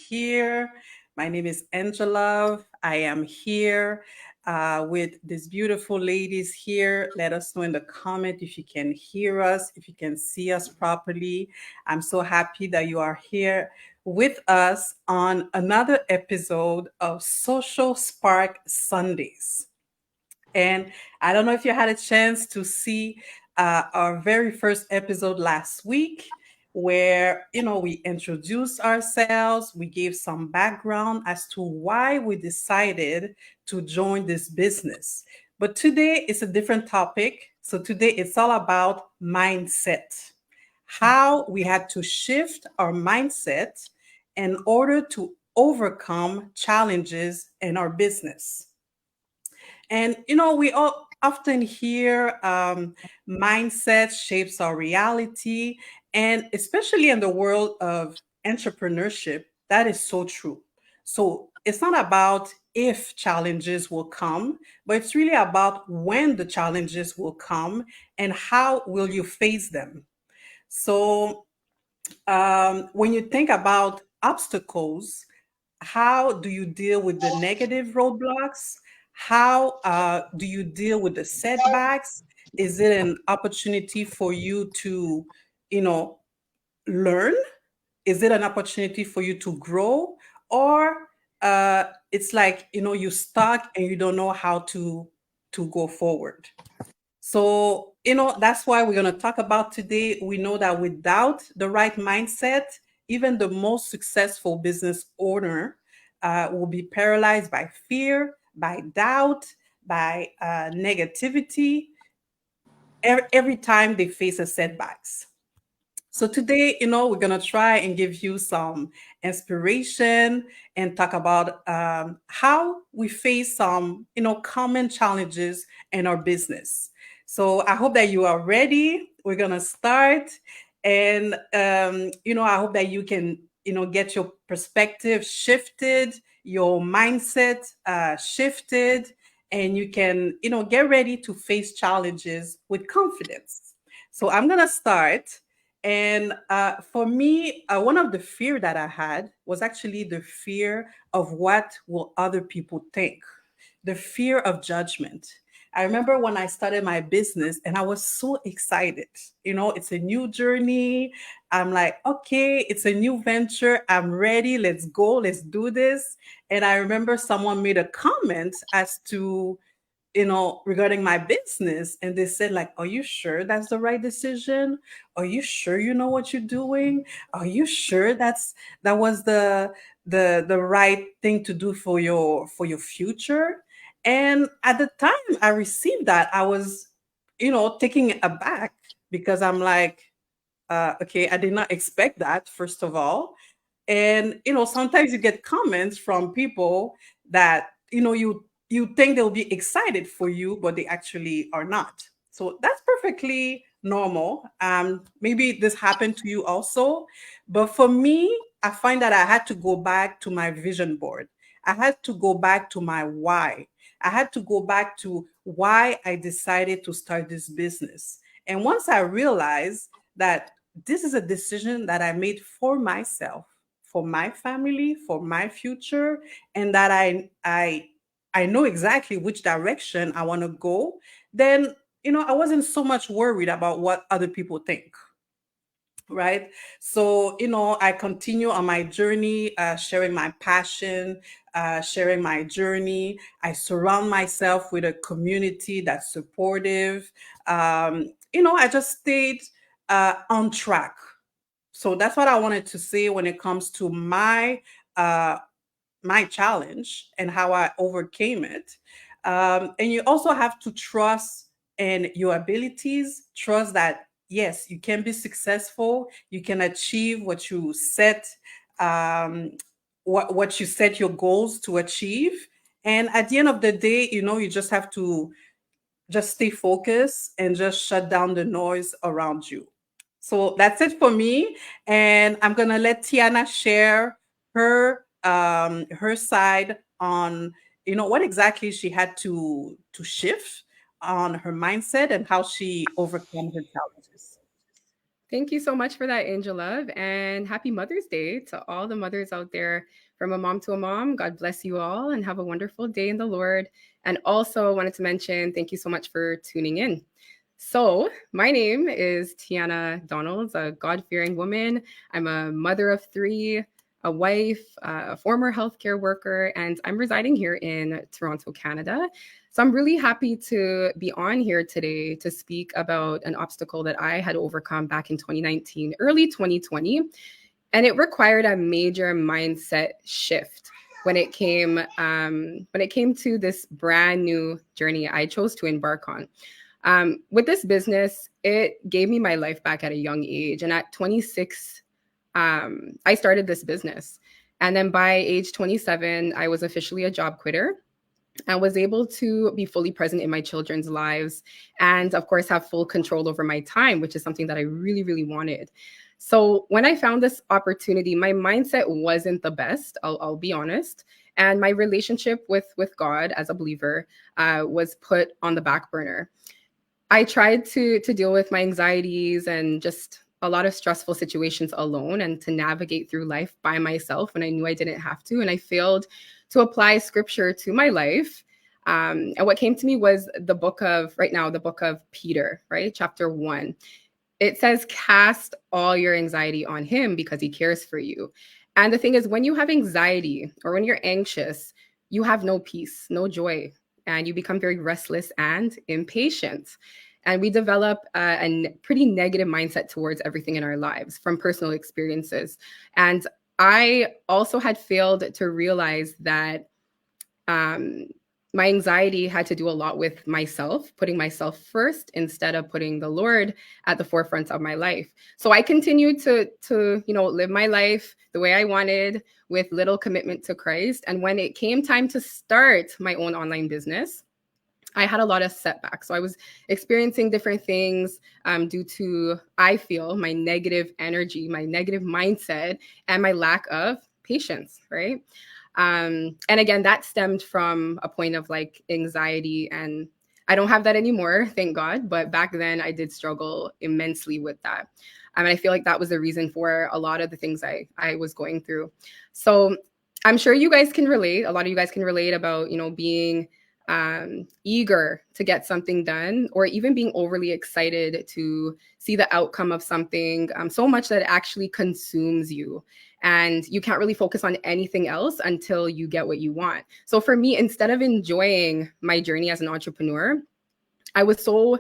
here. My name is Angela. I am here with these beautiful ladies here. Let us know in the comment if you can hear us, if you can see us properly. I'm so happy that you are here with us on another episode of Social Spark Sundays. And I don't know if you had a chance to see our very first episode last week, where we introduced ourselves, we gave some background as to why we decided to join this business. But today it's a different topic. So today it's all about mindset, how we had to shift our mindset in order to overcome challenges in our business. And we all often hear mindset shapes our reality, and especially in the world of entrepreneurship, that is so true. So it's not about if challenges will come, but it's really about when the challenges will come and how will you face them. So when you think about obstacles, how do you deal with the negative roadblocks? How do you deal with the setbacks? Is it an opportunity for you to, you know, learn? Is it an opportunity for you to grow? Or it's like, you stuck and you don't know how to go forward. So, that's why we're going to talk about today. We know that without the right mindset, even the most successful business owner will be paralyzed by fear, by doubt, by negativity every time they face a setbacks. So today, we're gonna try and give you some inspiration and talk about how we face some, common challenges in our business. So I hope that you are ready. We're gonna start, and I hope that you can, get your perspective shifted, your mindset shifted, and you can, get ready to face challenges with confidence. So I'm gonna start. And for me, one of the fear that I had was actually the fear of what will other people think, the fear of judgment. I remember when I started my business and I was so excited. It's a new journey. I'm like, okay, it's a new venture. I'm ready. Let's go. Let's do this. And I remember someone made a comment as to, regarding my business. And they said, like, are you sure that's the right decision? Are you sure you know what you're doing? Are you sure that was the right thing to do for your future? And at the time I received that, I was, taking it aback because I'm like, okay, I did not expect that, first of all. And sometimes you get comments from people that you think they'll be excited for you, but they actually are not. So that's perfectly normal. Maybe this happened to you also, but for me, I find that I had to go back to my vision board. I had to go back to my why. I had to go back to why I decided to start this business. And once I realized that this is a decision that I made for myself, for my family, for my future, and that I know exactly which direction I want to go, then I wasn't so much worried about what other people think, right? So I continue on my journey, sharing my passion, sharing my journey. I surround myself with a community that's supportive. I just stayed on track. So that's what I wanted to say when it comes to uh, my challenge and how I overcame it. And you also have to trust in your abilities, trust that, yes, you can be successful, you can achieve what you set your goals to achieve. And at the end of the day, you just have to just stay focused and just shut down the noise around you. So that's it for me. And I'm gonna let Tiana share her side on what exactly she had to shift on her mindset and how she overcome her challenges. Thank you so much for that, Angel Love, and happy Mother's Day to all the mothers out there. From a mom to a mom, God bless you all and have a wonderful day in the Lord. And also wanted to mention, thank you so much for tuning in. So, my name is Tiana Donalds, a God-fearing woman. I'm a mother of three, a wife, a former healthcare worker, and I'm residing here in Toronto, Canada. So, I'm really happy to be on here today to speak about an obstacle that I had overcome back in 2019, early 2020. And it required a major mindset shift when it came to this brand new journey I chose to embark on. With this business, it gave me my life back at a young age. And at 26, I started this business. And then by age 27, I was officially a job quitter. I was able to be fully present in my children's lives and, of course, have full control over my time, which is something that I really, really wanted. So when I found this opportunity, my mindset wasn't the best, I'll be honest. And my relationship with God as a believer was put on the back burner. I tried to deal with my anxieties and just a lot of stressful situations alone and to navigate through life by myself when I knew I didn't have to. And I failed to apply scripture to my life. And what came to me was the book of, right now, the book of Peter, right? Chapter 1. It says, cast all your anxiety on him because he cares for you. And the thing is, when you have anxiety or when you're anxious, you have no peace, no joy, and you become very restless and impatient. And we develop pretty negative mindset towards everything in our lives from personal experiences. And I also had failed to realize that um, my anxiety had to do a lot with myself, putting myself first instead of putting the Lord at the forefront of my life. So I continued to live my life the way I wanted with little commitment to Christ. And when it came time to start my own online business, I had a lot of setbacks. So I was experiencing different things due to, I feel, my negative energy, my negative mindset, and my lack of patience, right? And again, that stemmed from a point of like anxiety, and I don't have that anymore, thank God. But back then, I did struggle immensely with that. And I feel like that was the reason for a lot of the things I was going through. So I'm sure you guys can relate. A lot of you guys can relate about, being eager to get something done, or even being overly excited to see the outcome of something so much that it actually consumes you. And you can't really focus on anything else until you get what you want. So for me, instead of enjoying my journey as an entrepreneur, I was so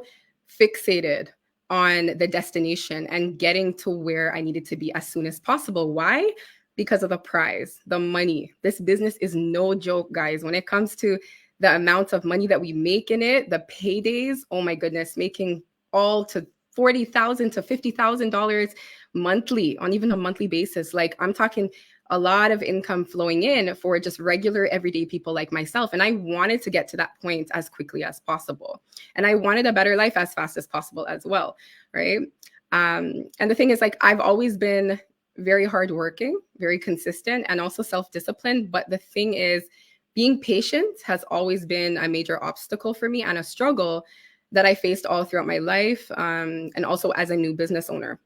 fixated on the destination and getting to where I needed to be as soon as possible. Why? Because of the prize, the money. This business is no joke, guys. When it comes to the amount of money that we make in it, the paydays, oh my goodness, making all to $40,000 to $50,000 monthly on even a monthly basis. Like I'm talking a lot of income flowing in for just regular everyday people like myself. And I wanted to get to that point as quickly as possible. And I wanted a better life as fast as possible as well, right? And the thing is, like, I've always been very hardworking, very consistent, and also self-disciplined. But the thing is, being patient has always been a major obstacle for me and a struggle that I faced all throughout my life, and also as a new business owner.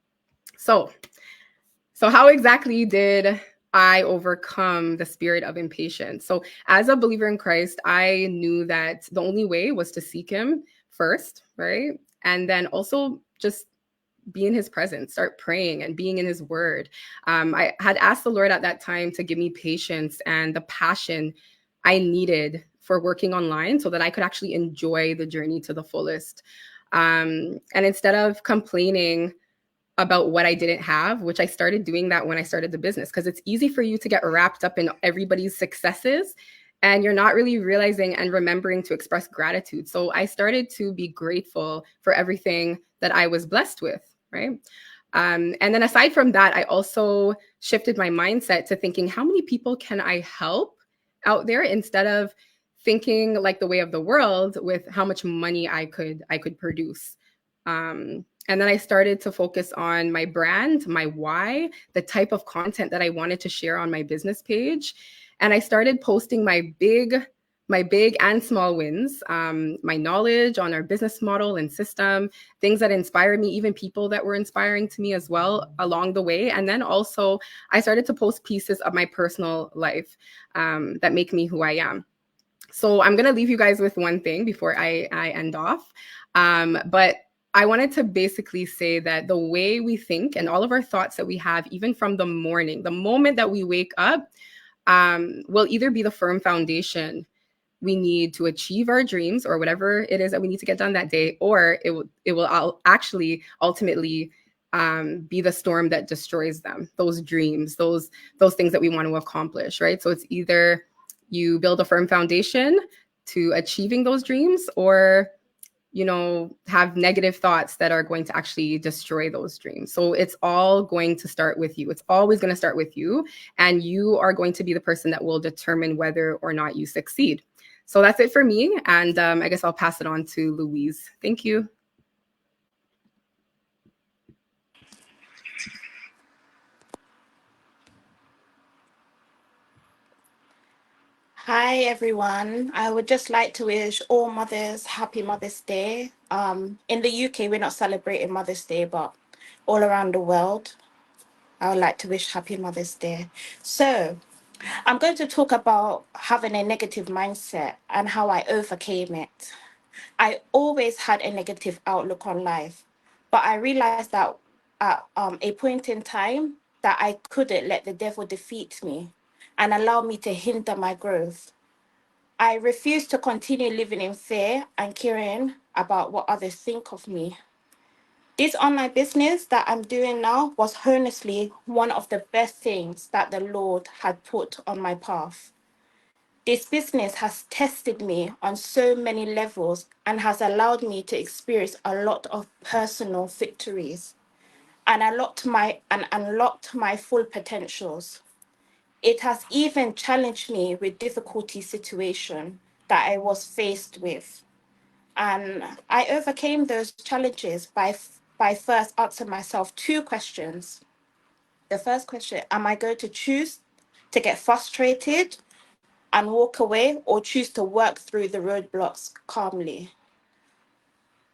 So how exactly did I overcome the spirit of impatience? So as a believer in Christ, I knew that the only way was to seek him first, right? And then also just be in his presence, start praying and being in his word. I had asked the Lord at that time to give me patience and the passion I needed for working online so that I could actually enjoy the journey to the fullest. And instead of complaining about what I didn't have, which I started doing that when I started the business, because it's easy for you to get wrapped up in everybody's successes and you're not really realizing and remembering to express gratitude. So I started to be grateful for everything that I was blessed with, right? And then aside from that, I also shifted my mindset to thinking, how many people can I help out there, instead of thinking like the way of the world with how much money I could produce. And then I started to focus on my brand, my why, the type of content that I wanted to share on my business page. And I started posting my big my big and small wins, my knowledge on our business model and system, things that inspired me, even people that were inspiring to me as well along the way. And then also, I started to post pieces of my personal life that make me who I am. So I'm gonna leave you guys with one thing before I end off. But I wanted to basically say that the way we think and all of our thoughts that we have, even from the morning, the moment that we wake up, will either be the firm foundation we need to achieve our dreams or whatever it is that we need to get done that day, or it will actually ultimately be the storm that destroys them, those dreams, those things that we want to accomplish, right? So it's either you build a firm foundation to achieving those dreams, or have negative thoughts that are going to actually destroy those dreams. So it's all going to start with you. It's always going to start with you, and you are going to be the person that will determine whether or not you succeed. So that's it for me, and I guess I'll pass it on to Louise. Thank you. Hi everyone. I would just like to wish all mothers happy Mother's Day. In the UK, we're not celebrating Mother's Day, but all around the world, I would like to wish happy Mother's Day. So, I'm going to talk about having a negative mindset and how I overcame it. I always had a negative outlook on life, but I realized that at a point in time that I couldn't let the devil defeat me and allow me to hinder my growth. I refuse to continue living in fear and caring about what others think of me. This online business that I'm doing now was honestly one of the best things that the Lord had put on my path. This business has tested me on so many levels and has allowed me to experience a lot of personal victories and unlocked my full potentials. It has even challenged me with difficulty situation that I was faced with. And I overcame those challenges by first asking myself two questions. The first question, am I going to choose to get frustrated and walk away, or choose to work through the roadblocks calmly?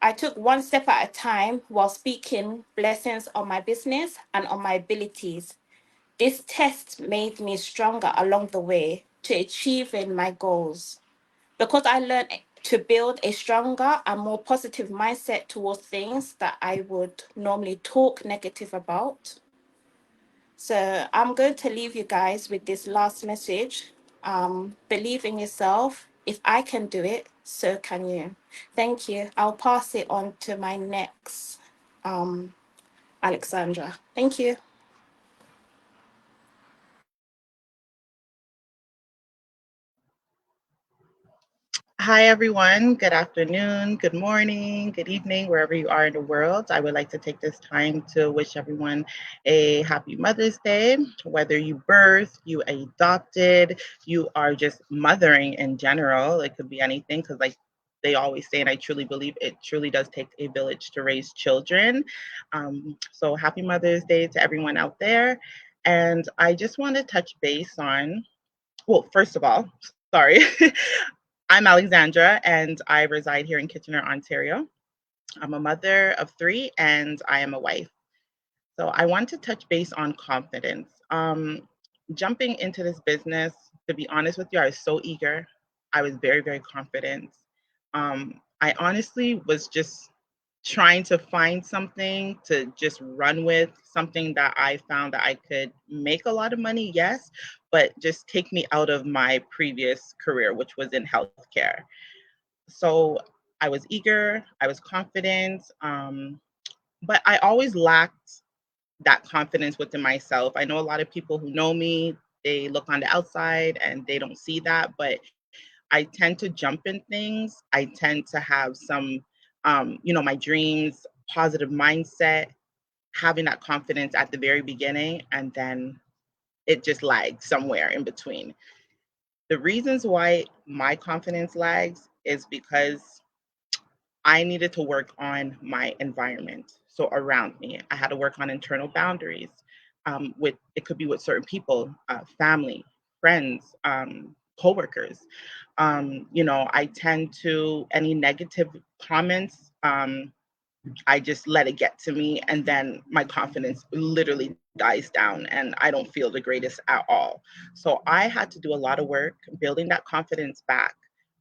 I took one step at a time while speaking blessings on my business and on my abilities. This test made me stronger along the way to achieving my goals. Because I learned to build a stronger and more positive mindset towards things that I would normally talk negative about. So I'm going to leave you guys with this last message. Believe in yourself. If I can do it, so can you. Thank you. I'll pass it on to my next, um, Alexandra. Thank you. Hi, everyone. Good afternoon, good morning, good evening, wherever you are in the world. I would like to take this time to wish everyone a happy Mother's Day. Whether you birthed, you adopted, you are just mothering in general, it could be anything because, like, they always say, and I truly believe it truly does take a village to raise children. So, happy Mother's Day to everyone out there. And I just want to touch base on, well, first of all, sorry. I'm Alexandra and I reside here in Kitchener, Ontario. I'm a mother of three and I am a wife. So I want to touch base on confidence. Jumping into this business, to be honest with you, I was so eager. I was very, very confident. I honestly was just trying to find something to just run with, something that I found that I could make a lot of money, yes, but just take me out of my previous career, which was in healthcare. So I was eager, I was confident, but I always lacked that confidence within myself. I know a lot of people who know me, they look on the outside and they don't see that, but I tend to jump in things. I tend to have some, my dreams, positive mindset, having that confidence at the very beginning, and then it just lags somewhere in between. The reasons why my confidence lags is because I needed to work on my environment. So around me, I had to work on internal boundaries. With it could be with certain people, family, friends. coworkers. I tend to any negative comments. I just let it get to me, and then my confidence literally dies down, and I don't feel the greatest at all. So I had to do a lot of work building that confidence back,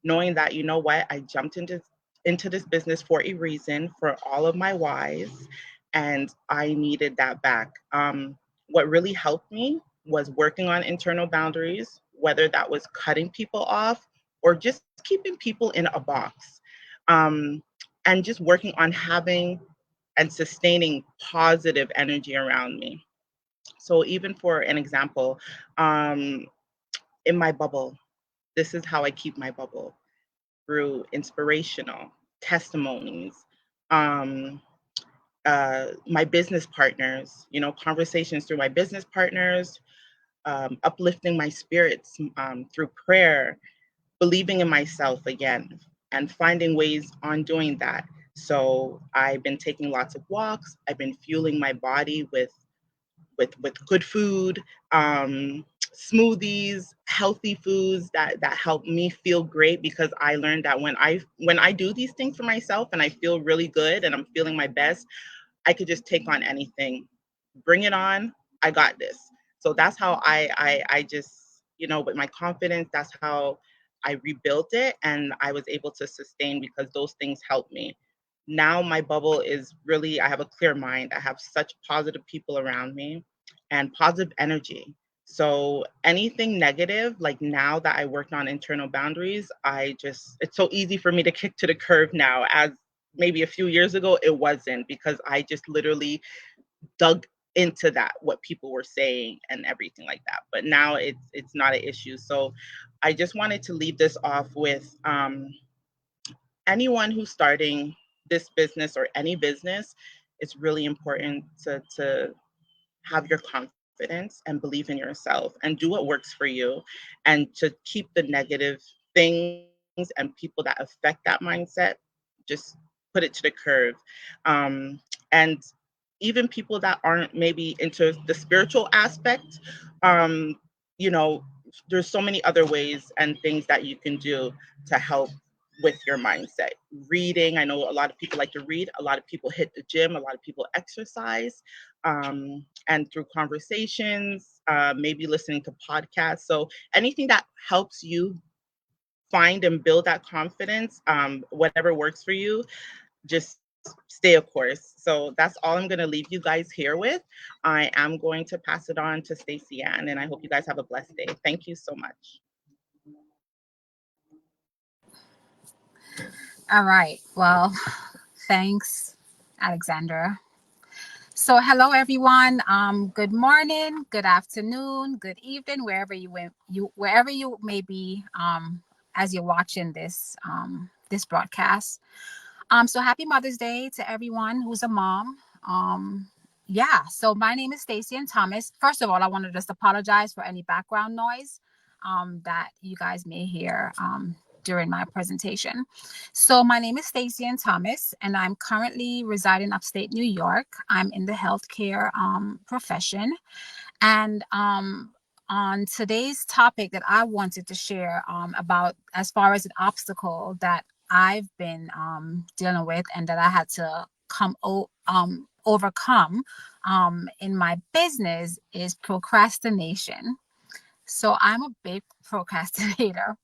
knowing that, you know what, I jumped into this business for a reason, for all of my whys, and I needed that back. What really helped me was working on internal boundaries, whether that was cutting people off or just keeping people in a box. Um, and just working on having and sustaining positive energy around me. So, even for an example, um, in my bubble, this is how I keep my bubble through inspirational testimonies, um, my business partners, conversations through my business partners, uplifting my spirits through prayer, believing in myself again, and finding ways on doing that. So I've been taking lots of walks. I've been fueling my body with good food, smoothies, healthy foods that help me feel great, because I learned that when I do these things for myself and I feel really good and I'm feeling my best, I could just take on anything. Bring it on. I got this. So that's how I just, with my confidence, that's how I rebuilt it, and I was able to sustain because those things helped me. Now my bubble is really, I have a clear mind. I have such positive people around me and positive energy. So anything negative, like now that I worked on internal boundaries, it's so easy for me to kick to the curb now, as maybe a few years ago it wasn't, because I just literally dug into that, what people were saying and everything like that. But now it's not an issue. So I just wanted to leave this off with anyone who's starting this business or any business. It's really important to have your confidence and believe in yourself and do what works for you, and to keep the negative things and people that affect that mindset, just put it to the curve. And even people that aren't maybe into the spiritual aspect, um, you know, there's so many other ways and things that you can do to help with your mindset. Reading, I know a lot of people like to read, a lot of people hit the gym, a lot of people exercise, and through conversations, maybe listening to podcasts. So anything that helps you find and build that confidence, whatever works for you, just stay a course. So that's all I'm going to leave you guys here with. I am going to pass it on to Stacey Ann, and I hope you guys have a blessed day. Thank you so much. All right. Well, thanks, Alexandra. So, hello everyone. Good morning, good afternoon, good evening, wherever you may be, as you're watching this broadcast. So happy Mother's Day to everyone who's a mom. Yeah. So my name is Stacey and Thomas. First of all, I want to just apologize for any background noise that you guys may hear during my presentation. So my name is Stacey and Thomas, and I'm currently residing upstate New York. I'm in the healthcare profession, and on today's topic that I wanted to share about, as far as an obstacle that I've been dealing with and that I had to overcome in my business, is procrastination. So I'm a big procrastinator.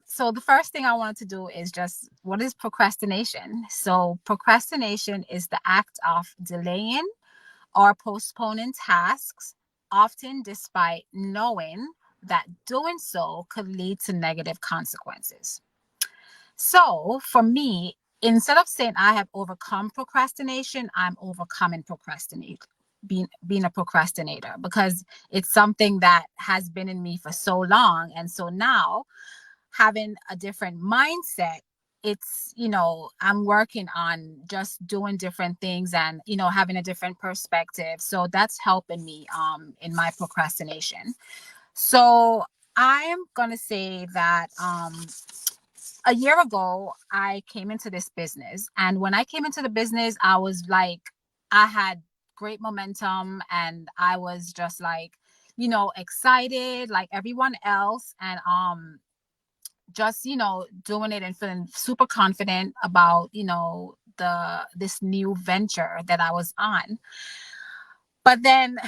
So the first thing I wanted to do is just, what is procrastination? So procrastination is the act of delaying or postponing tasks, often despite knowing that doing so could lead to negative consequences. So for me, instead of saying I have overcome procrastination, I'm overcoming procrastinate. Being a procrastinator, because it's something that has been in me for so long. And so now, having a different mindset, it's, I'm working on just doing different things and, having a different perspective. So that's helping me in my procrastination. So I am gonna say that a year ago I came into this business, and when I came into the business, I was like, I had great momentum, and I was just like, excited like everyone else, and just doing it and feeling super confident about this new venture that I was on. But then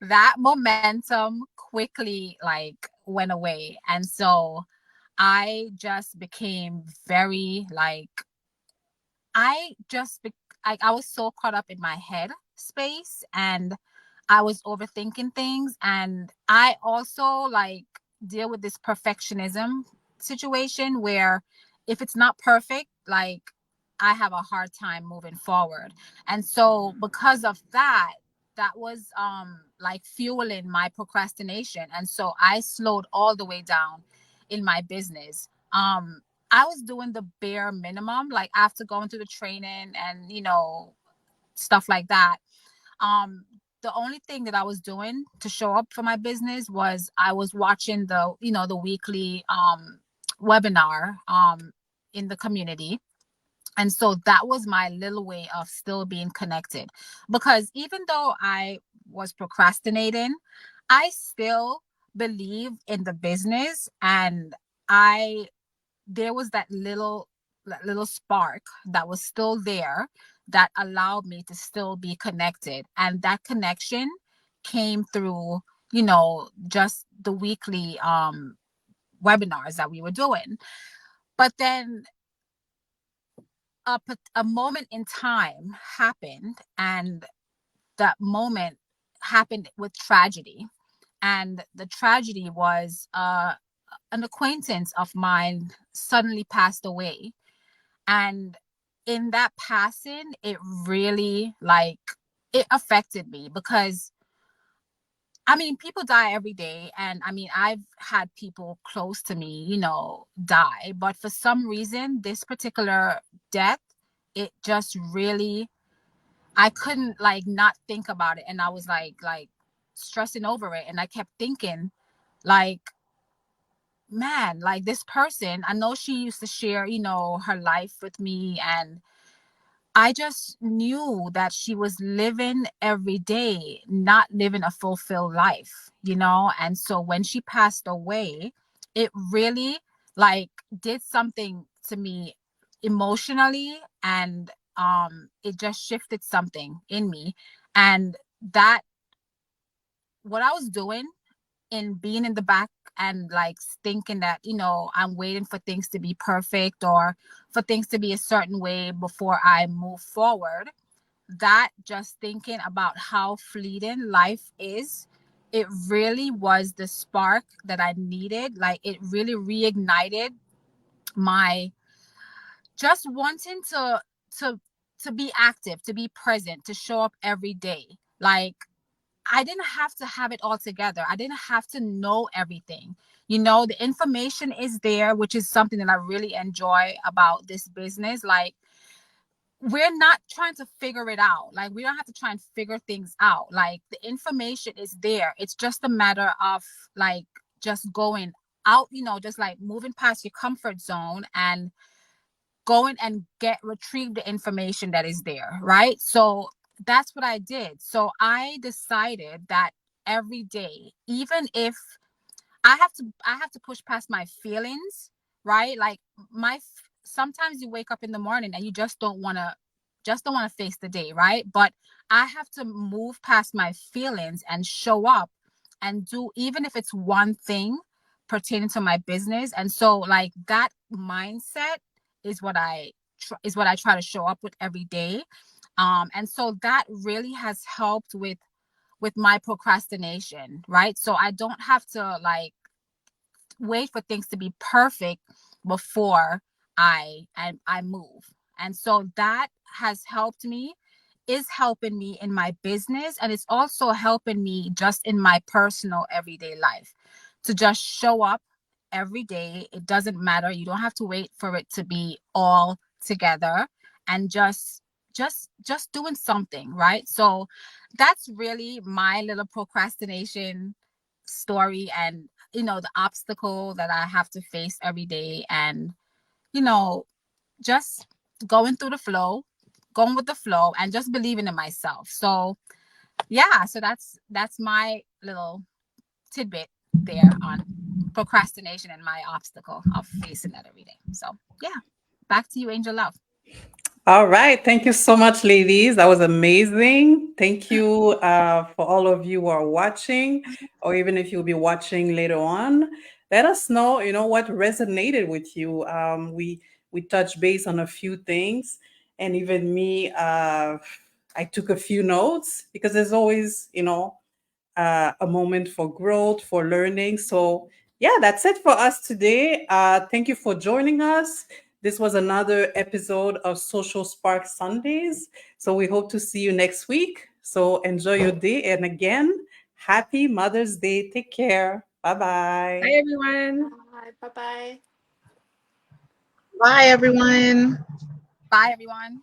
that momentum quickly like went away, and so I just became very like I just I was so caught up in my head space, and I was overthinking things, and I also like deal with this perfectionism situation where if it's not perfect, like I have a hard time moving forward. And so because of that, that was like fueling my procrastination. And so I slowed all the way down in my business. I was doing the bare minimum, like after going through the training and stuff like that. Um, the only thing that I was doing to show up for my business was I was watching the weekly webinar in the community. And so that was my little way of still being connected, because even though I was procrastinating, I still believe in the business, and I there was that little spark that was still there that allowed me to still be connected, and that connection came through just the weekly webinars that we were doing. But then a moment in time happened, and that moment happened with tragedy. And the tragedy was an acquaintance of mine suddenly passed away. And in that passing, it really like it affected me, because I mean, people die every day. And I mean, I've had people close to me, die. But for some reason, this particular death, it just really, I couldn't like not think about it. And I was like stressing over it. And I kept thinking, like, man, like this person, I know she used to share, her life with me. And I just knew that she was living every day, not living a fulfilled life. And so when she passed away, it really like did something to me emotionally, and it just shifted something in me. And that what I was doing in being in the back and like thinking that I'm waiting for things to be perfect or for things to be a certain way before I move forward, that just thinking about how fleeting life is, it really was the spark that I needed. Like it really reignited my just wanting to to be active, to be present, to show up every day. Like I didn't have to have it all together. I didn't have to know everything. The information is there, which is something that I really enjoy about this business. Like, we're not trying to figure it out. Like, we don't have to try and figure things out. Like, the information is there. It's just a matter of, like, just going out, just like moving past your comfort zone and going and retrieve the information that is there, right? So that's what I did. So I decided that every day, even if I have to push past my feelings, right? Like sometimes you wake up in the morning and you just don't want to face the day, right? But I have to move past my feelings and show up and do, even if it's one thing pertaining to my business. And so like that mindset is what I try to show up with every day. And so that really has helped with my procrastination, right? So I don't have to like wait for things to be perfect before I move. And so that has helped me, is helping me in my business, and it's also helping me just in my personal everyday life to just show up every day. It doesn't matter. You don't have to wait for it to be all together, and just doing something, right? So that's really my little procrastination story, and the obstacle that I have to face every day, and you know just going through the flow, going with the flow, and just believing in myself. So yeah, so that's my little tidbit there on procrastination and my obstacle of facing that every day. So yeah, back to you, Angel Love. All right. Thank you so much, ladies. That was amazing. Thank you for all of you who are watching, or even if you'll be watching later on. Let us know, what resonated with you. We touched base on a few things, and even me, I took a few notes because there's always, a moment for growth, for learning. So, yeah, that's it for us today. Thank you for joining us. This was another episode of Social Spark Sundays. So, we hope to see you next week. So, enjoy your day. And again, happy Mother's Day. Take care. Bye Bye, bye. everyone. Bye. Bye. Bye. Bye, everyone. Bye, everyone.